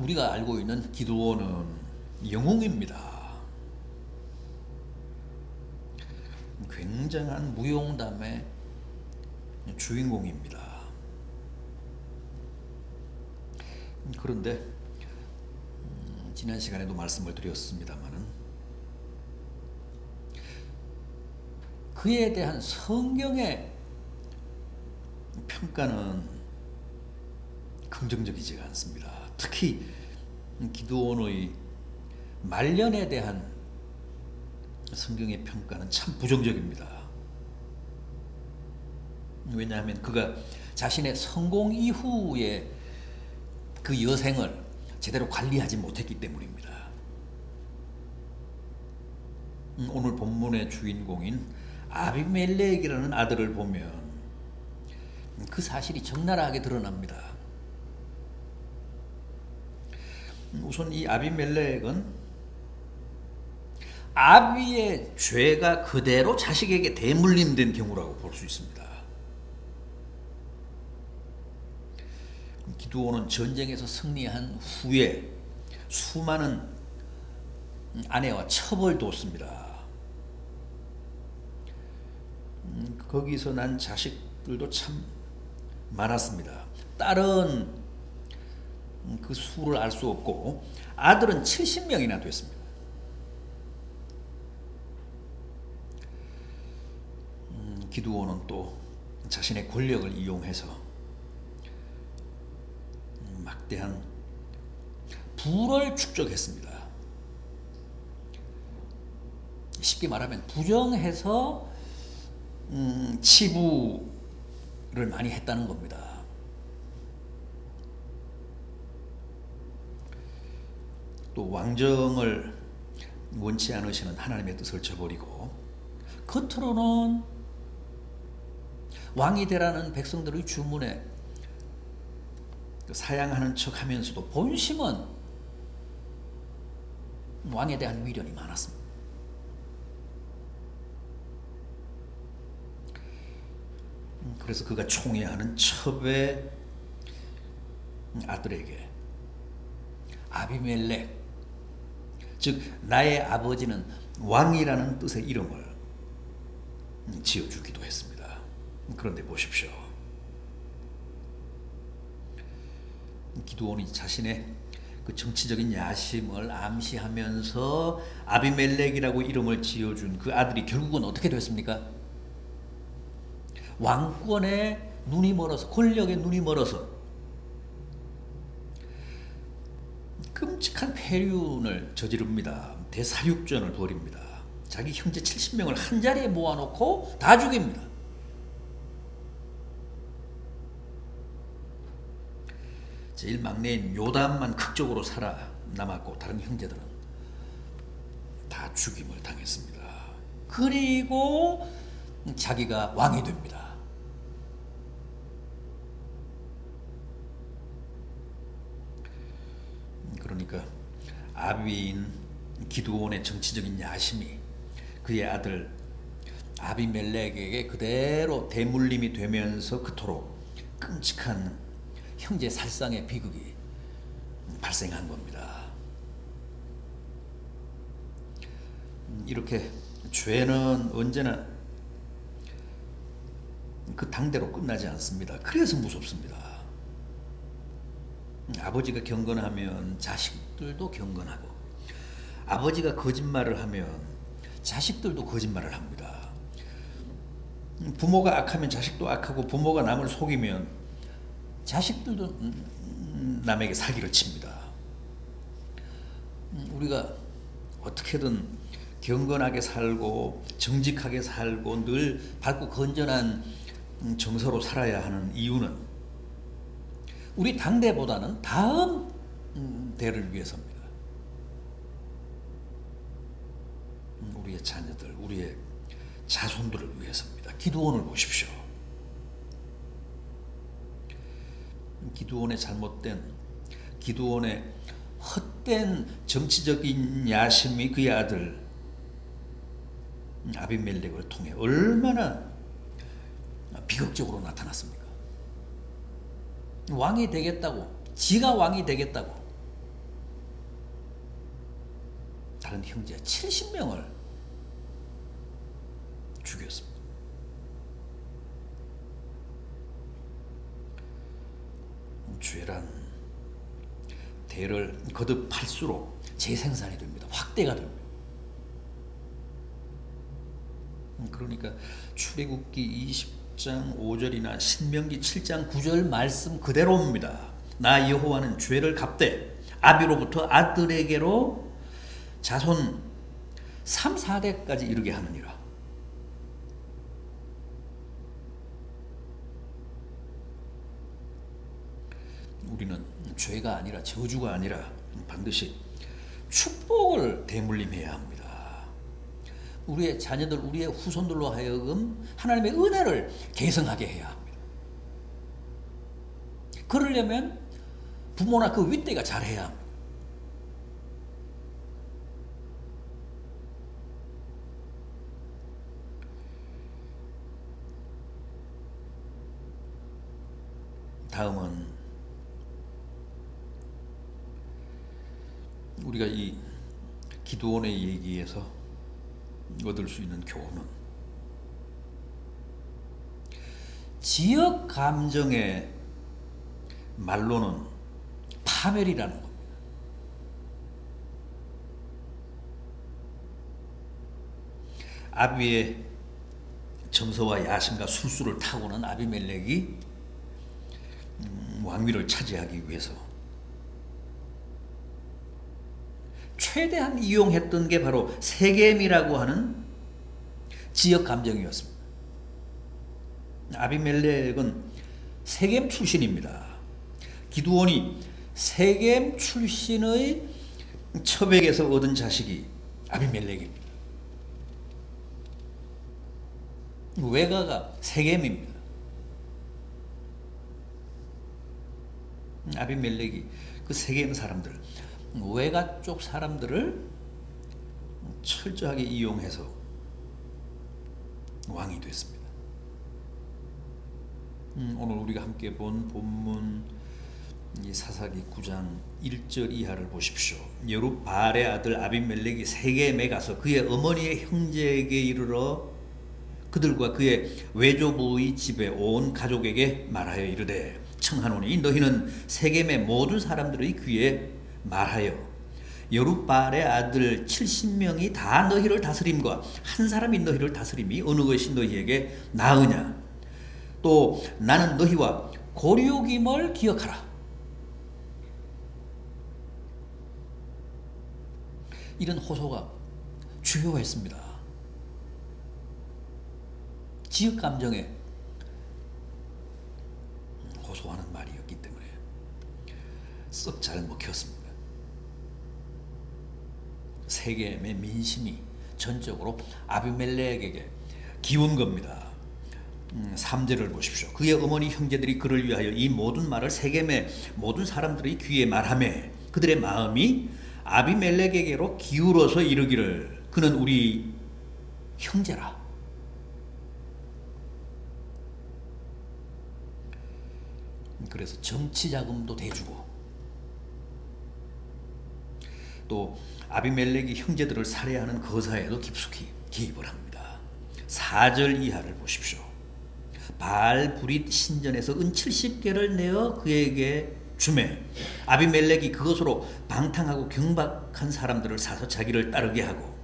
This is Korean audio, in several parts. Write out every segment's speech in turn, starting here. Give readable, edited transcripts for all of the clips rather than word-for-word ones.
우리가 알고 있는 기드온은 영웅입니다. 굉장한 무용담의 주인공입니다. 그런데 지난 시간에도 말씀을 드렸습니다마는 그에 대한 성경의 평가는 긍정적이지가 않습니다. 특히 기드온의 말년에 대한 성경의 평가는 참 부정적입니다. 왜냐하면 그가 자신의 성공 이후에 그 여생을 제대로 관리하지 못했기 때문입니다. 오늘 본문의 주인공인 아비멜렉이라는 아들을 보면 그 사실이 적나라하게 드러납니다. 우선 이 아비멜렉은 아비의 죄가 그대로 자식에게 대물림된 경우라고 볼 수 있습니다. 기드온은 전쟁에서 승리한 후에 수많은 아내와 첩을 뒀습니다. 거기서 난 자식들도 참 많았습니다. 딸은 그 수를 알 수 없고 아들은 70명이나 됐습니다. 기드온은 또 자신의 권력을 이용해서 막대한 부를 축적했습니다. 쉽게 말하면 부정해서 치부를 많이 했다는 겁니다. 또 왕정을 원치 않으시는 하나님의 뜻을 저버리고 겉으로는 왕이 되라는 백성들의 주문에 사양하는 척 하면서도 본심은 왕에 대한 미련이 많았습니다. 그래서 그가 총애하는 첩의 아들에게 아비멜렉, 즉 나의 아버지는 왕이라는 뜻의 이름을 지어주기도 했습니다. 그런데 보십시오. 기드온이 자신의 그 정치적인 야심을 암시하면서 아비멜렉이라고 이름을 지어준 그 아들이 결국은 어떻게 됐습니까? 왕권에 눈이 멀어서, 권력에 눈이 멀어서 끔찍한 폐륜을 저지릅니다. 대사육전을 벌입니다. 자기 형제 70명을 한자리에 모아놓고 다 죽입니다. 제일 막내인 요담만 극적으로 살아남았고 다른 형제들은 다 죽임을 당했습니다. 그리고 자기가 왕이 됩니다. 그러니까 아비인 기드온의 정치적인 야심이 그의 아들 아비멜렉에게 그대로 대물림이 되면서 그토록 끔찍한 형제 살상의 비극이 발생한 겁니다. 이렇게 죄는 언제나 그 당대로 끝나지 않습니다. 그래서 무섭습니다. 아버지가 경건하면 자식들도 경건하고, 아버지가 거짓말을 하면 자식들도 거짓말을 합니다. 부모가 악하면 자식도 악하고, 부모가 남을 속이면 자식들도 남에게 사기를 칩니다. 우리가 어떻게든 경건하게 살고 정직하게 살고 늘 밝고 건전한 정서로 살아야 하는 이유는 우리 당대보다는 다음 대를 위해서입니다. 우리의 자녀들, 우리의 자손들을 위해서입니다. 기드온을 보십시오. 기드온의 잘못된, 기드온의 헛된 정치적인 야심이 그의 아들 아비멜렉을 통해 얼마나 비극적으로 나타났습니까? 왕이 되겠다고, 지가 왕이 되겠다고 다른 형제 70명을 죽였습니다. 죄란 대를 거듭할수록 재생산이 됩니다. 확대가 됩니다. 그러니까 출애굽기 20장 5절이나 신명기 7장 9절 말씀 그대로입니다. 나 여호와는 죄를 갚되 아비로부터 아들에게로 자손 3, 4대까지 이르게 하느니라. 우리는 죄가 아니라 저주가 아니라 반드시 축복을 대물림해야 합니다. 우리의 자녀들, 우리의 후손들로 하여금 하나님의 은혜를 계승하게 해야 합니다. 그러려면 부모나 그 윗대가 잘해야 합니다. 다음은 우리가 이 기드온의 얘기에서 얻을 수 있는 교훈은 지역 감정의 말로는 파멸이라는 겁니다. 아비의 정서와 야심과 술수를 타고난 아비멜렉이 왕위를 차지하기 위해서 최대한 이용했던 게 바로 세겜이라고 하는 지역 감정이었습니다. 아비멜렉은 세겜 출신입니다. 기드온이 세겜 출신의 첩에게서 얻은 자식이 아비멜렉입니다. 외가가 세겜입니다. 아비멜렉이 그 세겜 사람들, 외가 쪽 사람들을 철저하게 이용해서 왕이 됐습니다. 오늘 우리가 함께 본 본문 사사기 9장 1절 이하를 보십시오. 여룹바알의 아들 아비멜렉이 세겜에 가서 그의 어머니의 형제에게 이르러 그들과 그의 외조부의 집에 온 가족에게 말하여 이르되 청하노니 너희는 세겜의 모든 사람들의 귀에 말하여 여룹바알의 아들 70명이 다 너희를 다스림과 한 사람이 너희를 다스림이 어느 것이 너희에게 나으냐. 또 나는 너희와 고류김을 기억하라. 이런 호소가 주요했습니다. 지역 감정에 호소하는 말이었기 때문에 썩 잘 먹혔습니다. 세겜의 민심이 전적으로 아비멜렉에게 기운 겁니다. 3절을 보십시오. 그의 어머니 형제들이 그를 위하여 이 모든 말을 세겜의 모든 사람들의 귀에 말하매 그들의 마음이 아비멜렉에게로 기울어서 이르기를 그는 우리 형제라. 그래서 정치 자금도 대주고 또 아비멜렉이 형제들을 살해하는 거사에도 깊숙이 개입을 합니다. 4절 이하를 보십시오. 바알 브릿 신전에서 은 70개를 내어 그에게 주매 아비멜렉이 그것으로 방탕하고 경박한 사람들을 사서 자기를 따르게 하고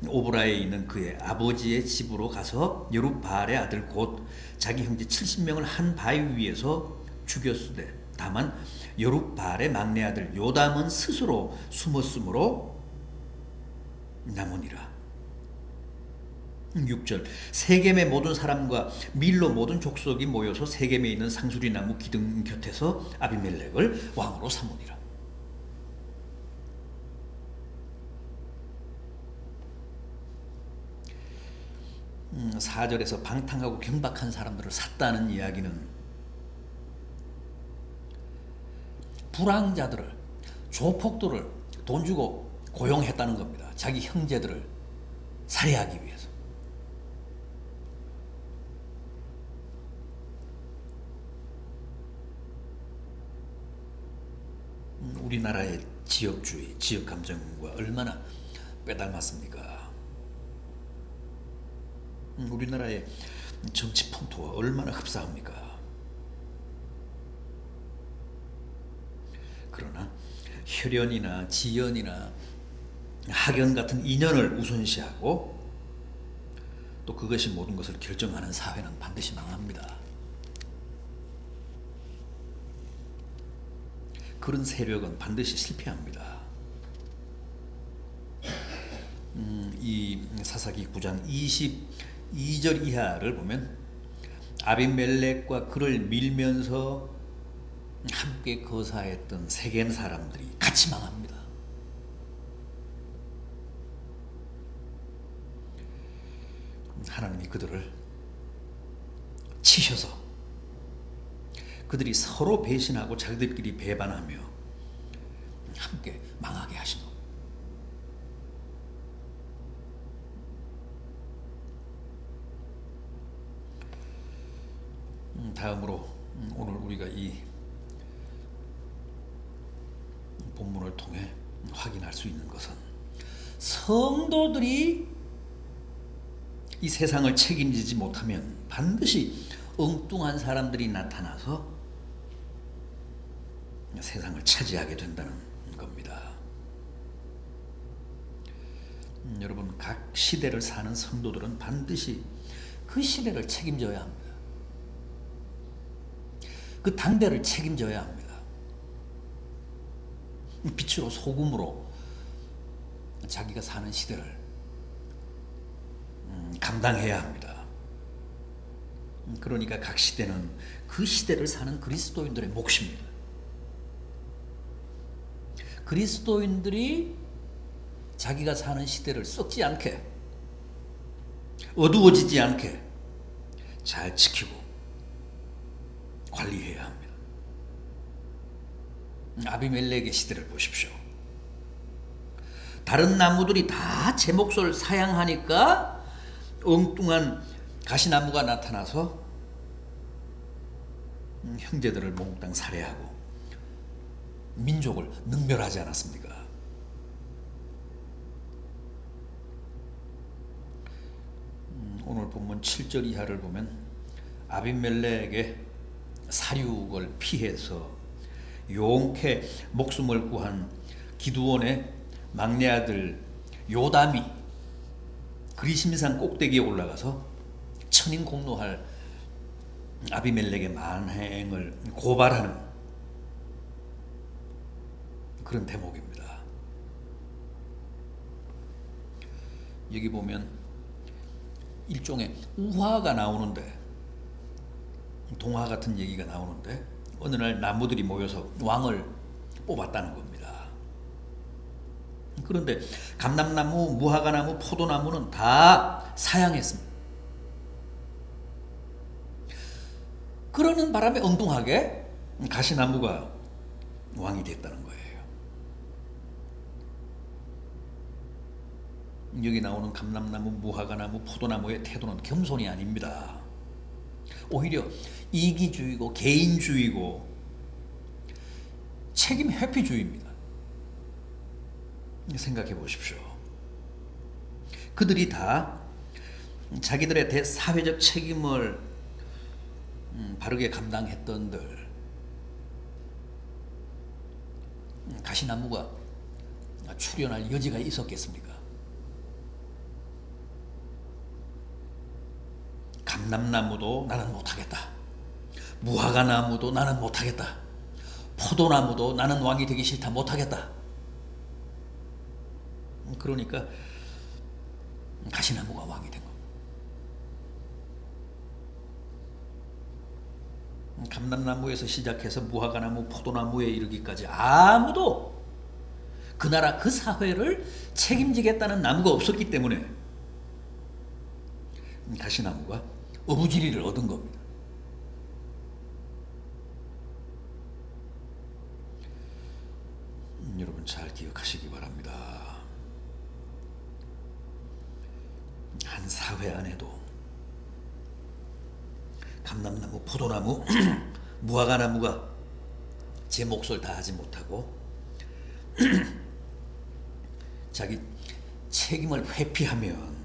오브라에 있는 그의 아버지의 집으로 가서 여룹바알의 아들 곧 자기 형제 70명을 한 바위 위에서 죽였으되 다만 여룹바알의 막내 아들 요담은 스스로 숨었으므로 남으니라. 6절 세겜의 모든 사람과 밀로 모든 족속이 모여서 세겜에 있는 상수리 나무 기둥 곁에서 아비멜렉을 왕으로 삼으니라. 4절에서 방탕하고 경박한 사람들을 샀다는 이야기는 불황자들을 조폭들을 돈 주고 고용했다는 겁니다. 자기 형제들을 살해하기 위해서. 우리나라의 지역주의, 지역 감정과 얼마나 빼닮았습니까? 우리나라의 정치 풍토와 얼마나 흡사합니까? 그러나 혈연이나 지연이나 학연 같은 인연을 우선시하고 또 그것이 모든 것을 결정하는 사회는 반드시 망합니다. 그런 세력은 반드시 실패합니다. 이 사사기 9장 22절 이하를 보면 아비멜렉과 그를 밀면서 함께 거사했던 세겜 사람들이 같이 망합니다. 하나님이 그들을 치셔서 그들이 서로 배신하고 자기들끼리 배반하며 함께 망하게 하신 겁니다. 다음으로 오늘 우리가 이 본문을 통해 확인할 수 있는 것은 성도들이 이 세상을 책임지지 못하면 반드시 엉뚱한 사람들이 나타나서 세상을 차지하게 된다는 겁니다. 여러분, 각 시대를 사는 성도들은 반드시 그 시대를 책임져야 합니다. 그 당대를 책임져야 합니다. 빛으로 소금으로 자기가 사는 시대를 감당해야 합니다. 그러니까 각 시대는 그 시대를 사는 그리스도인들의 몫입니다. 그리스도인들이 자기가 사는 시대를 썩지 않게, 어두워지지 않게 잘 지키고 관리해야 합니다. 아비멜렉의 시대를 보십시오. 다른 나무들이 다 제 몫을 사양하니까 엉뚱한 가시나무가 나타나서 형제들을 몽땅 살해하고 민족을 능멸하지 않았습니까? 오늘 본문 7절 이하를 보면 아비멜렉의 사륙을 피해서 용케 목숨을 구한 기드온의 막내 아들 요담이 그리심산 꼭대기에 올라가서 천인공노할 아비멜렉의 만행을 고발하는 그런 대목입니다. 여기 보면 일종의 우화가 나오는데, 동화 같은 얘기가 나오는데 어느 날 나무들이 모여서 왕을 뽑았다는 겁니다. 그런데 감람나무, 무화과나무, 포도나무는 다 사양했습니다. 그러는 바람에 엉뚱하게 가시나무가 왕이 됐다는 거예요. 여기 나오는 감람나무, 무화과나무, 포도나무의 태도는 겸손이 아닙니다. 오히려 이기주의고 개인주의고 책임 회피주의입니다. 생각해 보십시오. 그들이 다 자기들의 대사회적 책임을 바르게 감당했던들, 가시나무가 출연할 여지가 있었겠습니까? 감람나무도 나는 못하겠다, 무화과나무도 나는 못하겠다, 포도나무도 나는 왕이 되기 싫다, 못하겠다. 그러니까 가시나무가 왕이 된 겁니다. 감람나무에서 시작해서 무화과나무, 포도나무에 이르기까지 아무도 그 나라 그 사회를 책임지겠다는 나무가 없었기 때문에 가시나무가 어부지리를 얻은 겁니다. 여러분 잘 기억하시기 바랍니다. 한 사회 안에도 감람나무, 포도나무, 무화과나무가 제 몫을 다하지 못하고 자기 책임을 회피하면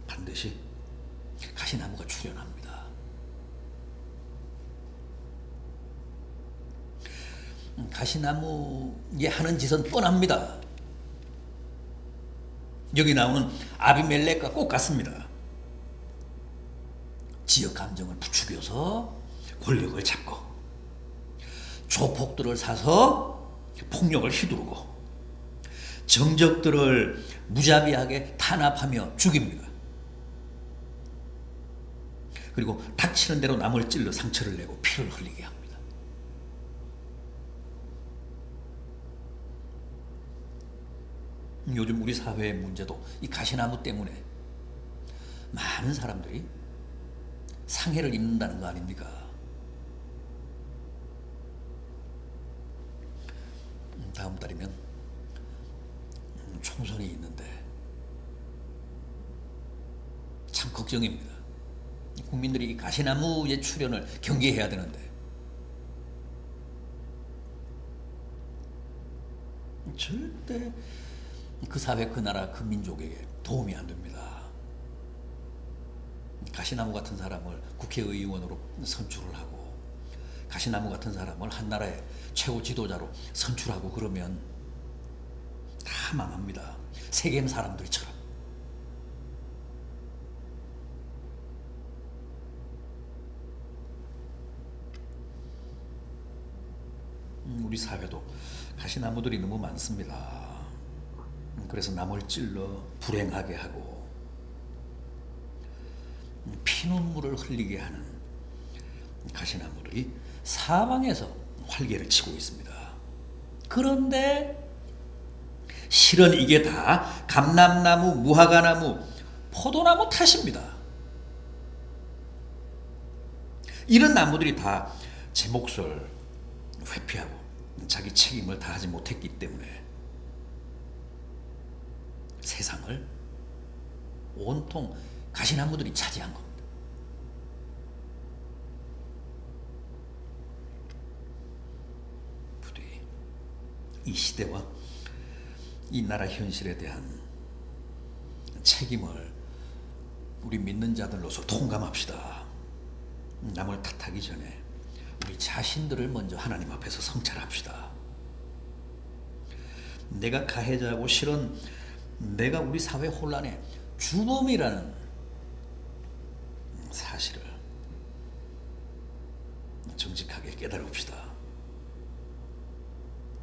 반드시 가시나무가 출현합니다. 가시나무에 하는 짓은 뻔합니다. 여기 나오는 아비멜렉과 꼭 같습니다. 지역 감정을 부추겨서 권력을 잡고, 조폭들을 사서 폭력을 휘두르고, 정적들을 무자비하게 탄압하며 죽입니다. 그리고 닥치는 대로 남을 찔러 상처를 내고 피를 흘리게 합니다. 요즘 우리 사회의 문제도 이 가시나무 때문에 많은 사람들이 상해를 입는다는 거 아닙니까? 다음 달이면 총선이 있는데 참 걱정입니다. 국민들이 이 가시나무의 출현을 경계해야 되는데 절대 그 사회, 그 나라, 그 민족에게 도움이 안 됩니다. 가시나무 같은 사람을 국회의원으로 선출을 하고, 가시나무 같은 사람을 한 나라의 최고 지도자로 선출하고 그러면 다 망합니다. 세겜 사람들처럼. 우리 사회도 가시나무들이 너무 많습니다. 그래서 남을 찔러 불행하게 하고 피눈물을 흘리게 하는 가시나무들이 사방에서 활개를 치고 있습니다. 그런데 실은 이게 다 감람나무, 무화과나무, 포도나무 탓입니다. 이런 나무들이 다 제 몫을 회피하고 자기 책임을 다하지 못했기 때문에 세상을 온통 가시나무들이 차지한 겁니다. 부디 이 시대와 이 나라 현실에 대한 책임을 우리 믿는 자들로서 통감합시다. 남을 탓하기 전에 우리 자신들을 먼저 하나님 앞에서 성찰합시다. 내가 가해자고 실은 내가 우리 사회 혼란의 주범이라는 사실을 정직하게 깨달읍시다.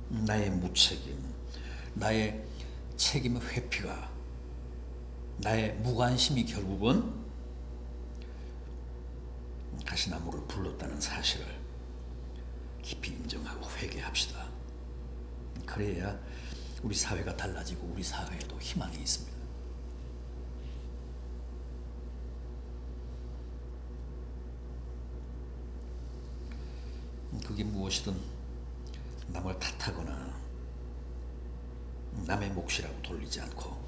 나의 무책임, 나의 책임 회피가, 나의 무관심이 결국은 가시나무를 불렀다는 사실을 깊이 인정하고 회개합시다. 그래야 우리 사회가 달라지고 우리 사회에도 희망이 있습니다. 그게 무엇이든 남을 탓하거나 남의 몫이라고 돌리지 않고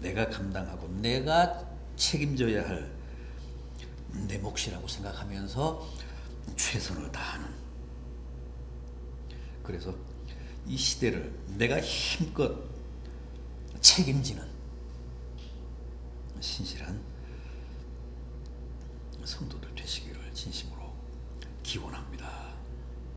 내가 감당하고 내가 책임져야 할 내 몫이라고 생각하면서 최선을 다하는, 그래서 이 시대를 내가 힘껏 책임지는 신실한 성도들 되시기를 진심으로 기원합니다.